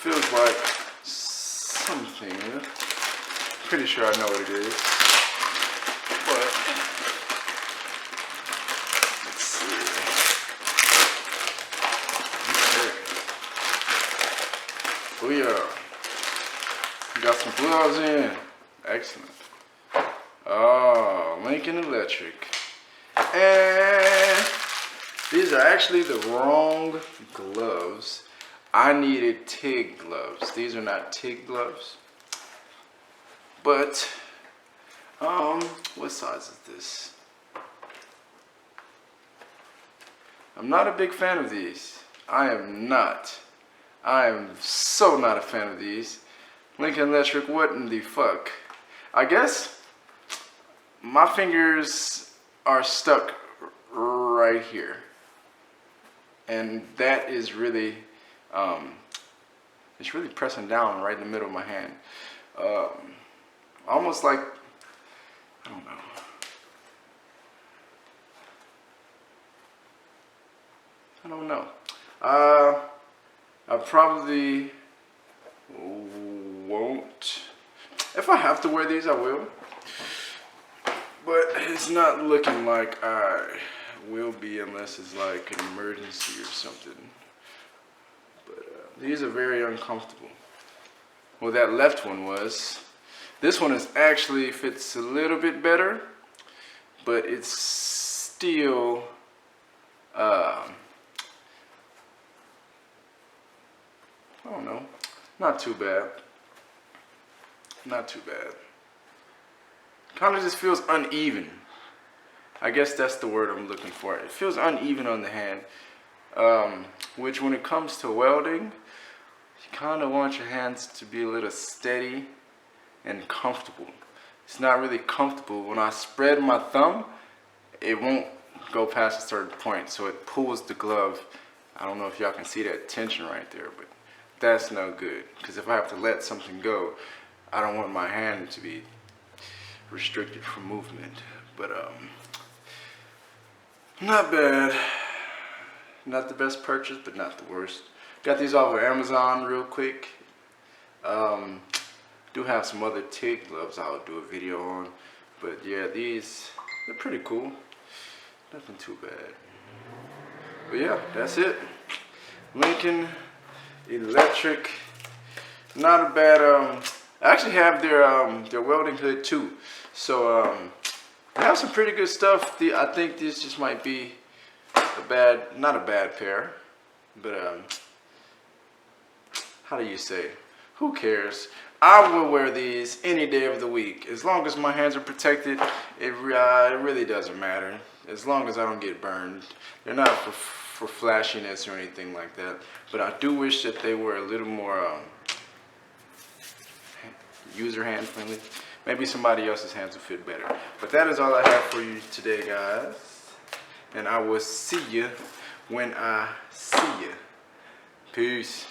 feels like something. Pretty sure I know what it is. But let's see. Okay. Oh yeah. Got some gloves in. Excellent. Oh, Lincoln Electric. And these are actually the wrong gloves. I needed TIG gloves. These are not TIG gloves. But, what size is this? I'm not a big fan of these. I am not. I am so not a fan of these. Lincoln Electric, what in the fuck? I guess my fingers are stuck right here. And that is really, it's really pressing down right in the middle of my hand. Almost like, I don't know. I don't know. I probably won't. If I have to wear these, I will. But it's not looking like I will be unless it's like an emergency or something. But these are very uncomfortable. Well, that left one was. This one is actually fits a little bit better, but it's still I don't know, not too bad. Not too bad. Kind of just feels uneven. I guess that's the word I'm looking for. It feels uneven on the hand, which when it comes to welding, you kind of want your hands to be a little steady and comfortable. It's not really comfortable. When I spread my thumb, it won't go past a certain point, so it pulls the glove. I don't know if y'all can see that tension right there, but that's no good. Because if I have to let something go, I don't want my hand to be restricted from movement. But not bad. Not the best purchase, but not the worst. Got these off of Amazon real quick. Do have some other TIG gloves I'll do a video on. But yeah, these, they're pretty cool. Nothing too bad. But yeah, that's it. Lincoln Electric. Not a bad, I actually have their welding hood too. So they have some pretty good stuff. I think this just might be not a bad pair, but how do you say? Who cares? I will wear these any day of the week. As long as my hands are protected, it really doesn't matter. As long as I don't get burned. They're not for flashiness or anything like that. But I do wish that they were a little more user hand friendly. Maybe somebody else's hands will fit better. But that is all I have for you today, guys. And I will see you when I see you. Peace.